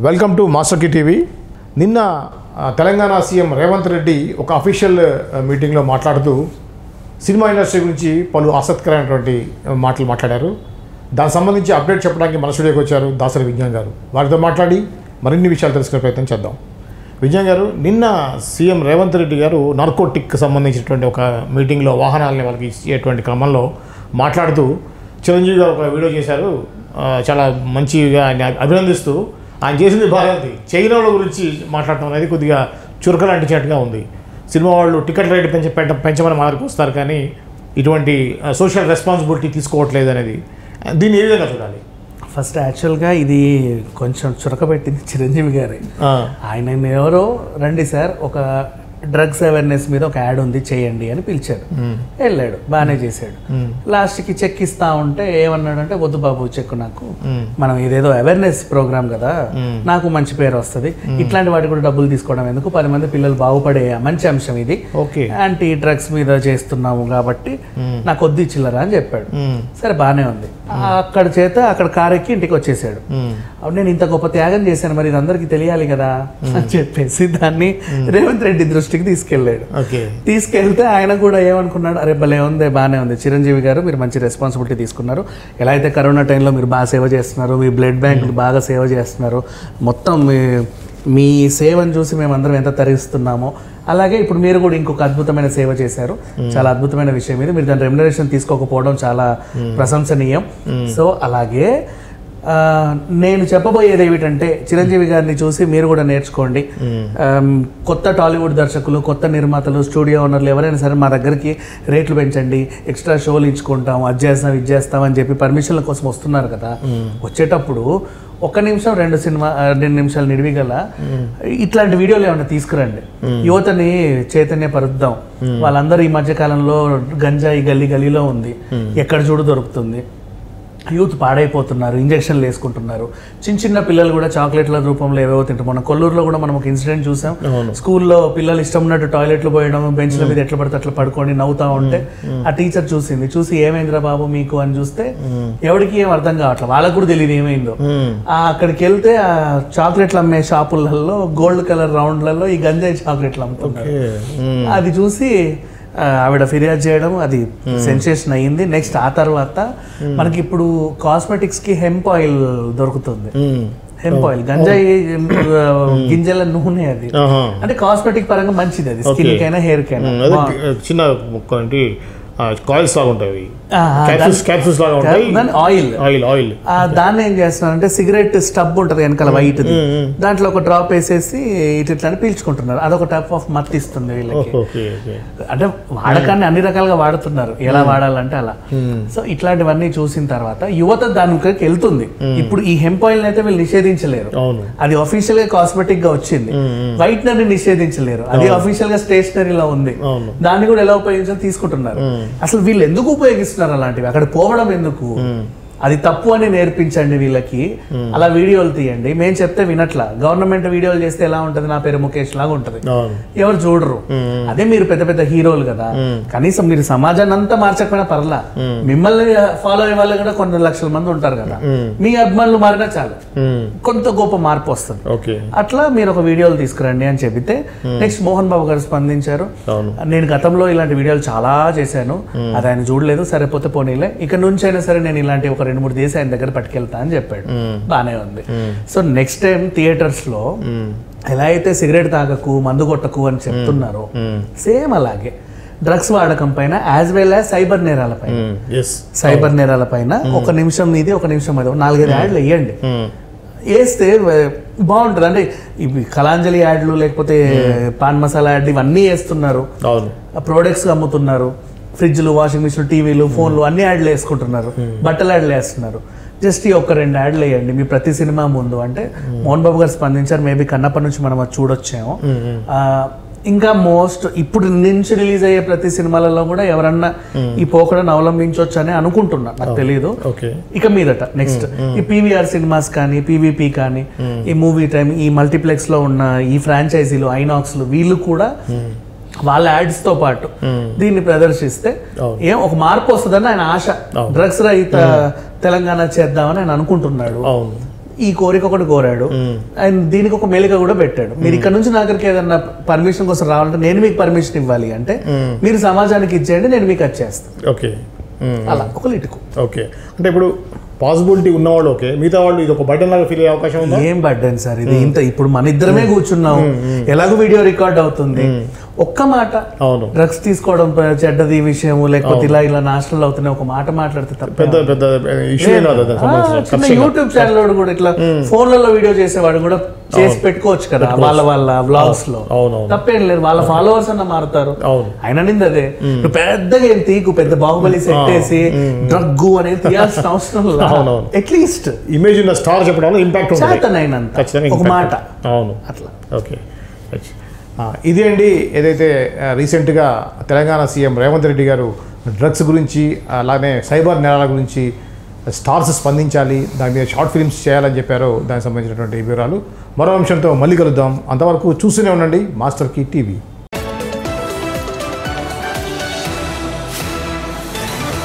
Welcome to master TV. నిన్న Telangana CM Revanth Reddy ఒక official మీటింగ్లో మాట్లాడుతూ సినిమా ఇండస్ట్రీ గురించి పలు ఆసక్తికరమైనటువంటి మాటలు మాట్లాడారు. దానికి సంబంధించి అప్డేట్ చెప్పడానికి మన స్టూడియోకి వచ్చారు దాసరి విజ్ఞాన్ గారు. వారితో మాట్లాడి మరిన్ని విషయాలు తెలుసుకునే ప్రయత్నం చేద్దాం. విజ్ఞాన్ గారు, నిన్న సీఎం రేవంత్ రెడ్డి గారు నార్కోటిక్ సంబంధించినటువంటి ఒక మీటింగ్లో వాహనాలని వాళ్ళకి ఇచ్చేటువంటి క్రమంలో మాట్లాడుతూ చిరంజీవి గారు ఒక వీడియో చేశారు. చాలా మంచిగా ఆయన అభినందిస్తూ ఆయన చేసింది బాగుంది. చైనాల గురించి మాట్లాడటం అనేది కొద్దిగా చురకలు అంటించినట్టుగా ఉంది. సినిమా వాళ్ళు టికెట్ రేట్ పెంచమని మాదిరికి వస్తారు, కానీ ఇటువంటి సోషల్ రెస్పాన్సిబిలిటీ తీసుకోవట్లేదు అనేది దీన్ని ఏ విధంగా చూడాలి? ఫస్ట్ యాక్చువల్గా ఇది కొంచెం చురకబెట్టింది చిరంజీవి గారే. ఆయన ఎవరో రండి సార్ ఒక డ్రగ్స్ అవేర్నెస్ మీద ఒక యాడ్ ఉంది చేయండి అని పిలిచాడు. వెళ్ళాడు, బాగానే చేశాడు. లాస్ట్కి చెక్ ఇస్తా ఉంటే ఏమన్నాడంటే, వద్దు బాబు చెక్ నాకు, మనం ఇదేదో అవేర్నెస్ ప్రోగ్రామ్ కదా, నాకు మంచి పేరు వస్తుంది, ఇట్లాంటి వాటి కూడా డబ్బులు తీసుకోవడం ఎందుకు, 10 మంది పిల్లలు బాగుపడే మంచి అంశం ఇది, యాంటీ డ్రగ్స్ మీద చేస్తున్నాము కాబట్టి నాకు వద్దు చిల్లరా అని చెప్పాడు. సరే బాగానే ఉంది. అక్కడ కారెక్కి ఇంటికి వచ్చేసాడు. నేను ఇంత గొప్ప త్యాగం చేశాను, మరి ఇది అందరికీ తెలియాలి కదా అని చెప్పేసి దాన్ని రేవంత్ రెడ్డి దృష్టికి తీసుకెళ్ళాడు. తీసుకెళ్తే ఆయన కూడా ఏమనుకున్నాడు, అరే భలే ఉంది, బాగానే ఉంది చిరంజీవి గారు, మీరు మంచి రెస్పాన్సిబిలిటీ తీసుకున్నారు, ఎలా అయితే కరోనా టైంలో మీరు బాగా సేవ చేస్తున్నారు, మీ బ్లడ్ బ్యాంకులు బాగా సేవ చేస్తున్నారు, మొత్తం మీ సేవను చూసి మేమందరం ఎంత తరిస్తున్నామో అలాగే ఇప్పుడు మీరు కూడా ఇంకొక అద్భుతమైన సేవ చేశారు. చాలా అద్భుతమైన విషయం ఇది, మీరు దాని రెమ్యునరేషన్ తీసుకోకపోవడం చాలా ప్రశంసనీయం. సో అలాగే నేను చెప్పబోయేది ఏమిటంటే, చిరంజీవి గారిని చూసి మీరు కూడా నేర్చుకోండి. కొత్త టాలీవుడ్ దర్శకులు, కొత్త నిర్మాతలు, స్టూడియో ఓనర్లు ఎవరైనా సరే మా దగ్గరికి రేట్లు పెంచండి, ఎక్స్ట్రా షోలు ఇచ్చుకుంటాం, అది చేస్తాం ఇది చేస్తాం అని చెప్పి పర్మిషన్ల కోసం వస్తున్నారు కదా, వచ్చేటప్పుడు 1 నిమిషం 2 నిమిషాలు నిడివిగల ఇట్లాంటి వీడియోలు ఏమైనా తీసుకురండి, యువతని చైతన్యపరుద్దాం. వాళ్ళందరూ ఈ మధ్య కాలంలో గంజాయి గల్లీ గల్లీలో ఉంది, ఎక్కడ చూడు దొరుకుతుంది, యూత్ పాడైపోతున్నారు, ఇంజక్షన్లు వేసుకుంటున్నారు, చిన్న పిల్లలు కూడా చాక్లెట్ల రూపంలో ఏవేవో తింటారు. మన కొల్లూరులో కూడా మనం ఒక ఇన్సిడెంట్ చూసాం. స్కూల్లో పిల్లలు ఇష్టం ఉన్నట్టు టాయిలెట్లు పోయడం, బెంచ్ల మీద ఎట్లా పడితే అట్లా పడుకొని నవ్వుతా ఉంటే ఆ టీచర్ చూసి ఏమైందిరా బాబు మీకు అని చూస్తే ఎవరికి ఏం అర్థం కావట్లేదు, వాళ్ళకు కూడా తెలియదు ఏమైందో. అక్కడికి వెళ్తే ఆ చాక్లెట్లు అమ్మే షాపులలో గోల్డ్ కలర్ రౌండ్లలో ఈ గంజాయి చాక్లెట్లు అమ్ముతున్నారు. అది చూసి ఆవిడ ఫిర్యాదు చేయడం, అది సెన్సేషన్ అయ్యింది. నెక్స్ట్ ఆ తర్వాత మనకి ఇప్పుడు కాస్మెటిక్స్ కి హెంప్ ఆయిల్ దొరుకుతుంది. హెంప్ ఆయిల్ గంజాయి గింజల నూనె, అది అంటే కాస్మెటిక్ పరంగా మంచిది, అది స్కిన్ కైనా హెయిర్ కైనా. చిన్న కాయిల్స్ లాగా ఉంటాయి, క్యాప్సూల్స్ లాగా ఉంటాయి, ఆయిల్. దాన్ని ఏం చేస్తున్నారంటే సిగరెట్ స్టబ్ ఉంటుంది వెనకాల వైట్, దాంట్లో ఒక డ్రాప్ వేసేసి ఇట్లా పీల్చుకుంటున్నారు. అదొక టైప్ ఆఫ్ మత్తు ఇస్తుంది వీళ్ళకి. అంటే వాడకాన్ని అన్ని రకాలుగా వాడుతున్నారు, ఎలా వాడాలంటే అలా. సో ఇట్లాంటివన్నీ చూసిన తర్వాత యువత దానికి వెళ్తుంది. ఇప్పుడు ఈ హెంప్ ఆయిల్ అయితే వీళ్ళు నిషేధించలేరు, అది అఫీషియల్ గా కాస్మెటిక్ గా వచ్చింది. వైట్నర్ ని నిషేధించలేరు, అది అఫీషియల్ గా స్టేషనరీలో ఉంది, దాన్ని కూడా ఎలా ఉపయోగించాలో తీసుకుంటున్నారు. అసలు వీళ్ళు ఎందుకు ఉపయోగిస్తున్నారు అలాంటివి, అక్కడ పోవడం ఎందుకు, అది తప్పు అని నేర్పించండి వీళ్ళకి. అలా వీడియోలు తీయండి. మేము చెప్తే వినట్లా, గవర్నమెంట్ వీడియోలు చేస్తే ఎలా ఉంటది, నా పేరు ముఖేష్ లాగా ఉంటది, ఎవరు చూడరు. అదే మీరు పెద్ద పెద్ద హీరోలు కదా, కనీసం మీరు సమాజాన్ని అంతా మార్చకపోయినా పర్లా, మిమ్మల్ని ఫాలో అయ్యే వాళ్ళు కూడా కొన్ని లక్షల మంది ఉంటారు కదా, మీ అభిమానులు మారినా చాలు, కొంత గొప్ప మార్పు వస్తుంది. అట్లా మీరు ఒక వీడియోలు తీసుకురండి అని చెబితే నెక్స్ట్ మోహన్ బాబు గారు స్పందించారు. నేను గతంలో ఇలాంటి వీడియోలు చాలా చేశాను, అది ఆయన చూడలేదు, సరిపోతే పోనీలే, ఇక నుంచి అయినా సరే నేను ఇలాంటి ఒక 2-3 దేశాలు ఆయన దగ్గర పట్టుకెళ్తా అని చెప్పాడు. బానే ఉంది. సో నెక్స్ట్ టైం థియేటర్స్ లో ఎలా అయితే సిగరెట్ తాగకు, మందు కొట్టకు అని చెప్తున్నారో, సేమ్ అలాగే డ్రగ్స్ వాడకం పైన యాజ్ వెల్ యాజ్ సైబర్ నేరాల పైన 1 నిమిషం ఇది 1 నిమిషం అది 4-5 యాడ్లు వేయండి. వేస్తే బాగుంటుంది. అంటే ఇవి కళాంజలి యాడ్లు లేకపోతే పాన్ మసాలా యాడ్లు ఇవన్నీ వేస్తున్నారు, ప్రోడక్ట్స్ అమ్ముతున్నారు, ఫ్రిడ్జ్లు, వాషింగ్ మిషన్, టీవీలు, ఫోన్లు అన్ని యాడ్లు వేసుకుంటున్నారు, బట్టల యాడ్లు వేస్తున్నారు. జస్ట్ ఈ 1-2 యాడ్లు వేయండి మీ ప్రతి సినిమా ముందు అంటే మోహన్ బాబు గారు స్పందించారు. మేబీ కన్నప్ప నుంచి మనం అది చూడొచ్చాము. ఇంకా మోస్ట్ ఇప్పుడు నుంచి రిలీజ్ అయ్యే ప్రతి సినిమాలలో కూడా ఎవరన్నా ఈ పోకడను అవలంబించవచ్చు అని అనుకుంటున్నా, నాకు తెలియదు. ఇక మీదట నెక్స్ట్ ఈ పీవీఆర్ సినిమాస్ కానీ, పీవీపీ కానీ, ఈ మూవీ టైమ్, ఈ మల్టీప్లెక్స్ లో ఉన్న ఈ ఫ్రాంచైజీలు, ఐనాక్స్లు, వీళ్ళు కూడా వాళ్ళ యాడ్స్ తో పాటు దీన్ని ప్రదర్శిస్తే ఏం ఒక మార్పు వస్తుందని ఆయన ఆశ. డ్రగ్స్ రహిత తెలంగాణ చేద్దామని ఆయన అనుకుంటున్నాడు. ఈ కోరిక ఒకటి కోరాడు, ఆయన దీనికి ఒక మెలిక కూడా పెట్టాడు. మీరు ఇక్కడ నుంచి నా దగ్గరికి ఏదన్నా పర్మిషన్ కోసం రావాలంటే నేను మీకు పర్మిషన్ ఇవ్వాలి అంటే మీరు సమాజానికి ఇచ్చేయండి, నేను మీకు వచ్చేస్తాను. ఓకే, అలా ఒక లిటుకు. ఓకే, అంటే ఇప్పుడు పాసిబిలిటీ ఉన్నవాళ్ళు ఓకే, మిగతా వాళ్ళు ఇది ఒక బర్డెన్ లాగా ఫీల్ అయ్యే అవకాశం ఉందా? ఏం బర్డెన్ సార్ ఇది, ఇంత ఇప్పుడు మన ఇద్దరమే కూర్చున్నాం, ఎలాగో వీడియో రికార్డ్ అవుతుంది, ఒక్క మాట అవును డ్రగ్స్ తీసుకోవడం చెడ్డది విషయము లేకపోతే ఇలా నాశనాలు అవుతున్నాయి ఒక మాట మాట్లాడితే తప్ప పెద్ద పెద్ద ఇష్యూ యూట్యూబ్ ఛానల్ కూడా ఇట్లా ఫోన్లలో వీడియో చేసేవాడు కూడా చేసి పెట్టుకోవచ్చు కదా వాళ్ళ వ్లాగ్స్ లో, తప్పేం లేదు, వాళ్ళ ఫాలోవర్స్ అన్న మారుతారు. ఆయన నింది అదే, నువ్వు పెద్దగా ఏం తీకు పెద్ద బాహుబలి సెట్ వేసి డ్రగ్ అనేది తీయాల్సిన అవసరం లేదు, అట్లీస్ట్ ఇమేజ్ ఉన్న స్టార్ చెప్పడం ఇంపాక్ట్ చేతనైనంత ఒక మాట. అవును, అట్లా. ఓకే, ఇదే అండి ఏదైతే రీసెంట్గా తెలంగాణ సీఎం రేవంత్ రెడ్డి గారు డ్రగ్స్ గురించి అలానే సైబర్ నేరాల గురించి స్టార్స్ స్పందించాలి, దాని మీద షార్ట్ ఫిల్మ్స్ చేయాలని చెప్పారో దానికి సంబంధించినటువంటి వివరాలు. మరో అంశంతో మళ్ళీ కలుద్దాం, అంతవరకు చూస్తూనే ఉండండి మాస్టర్ కీ టీవీ.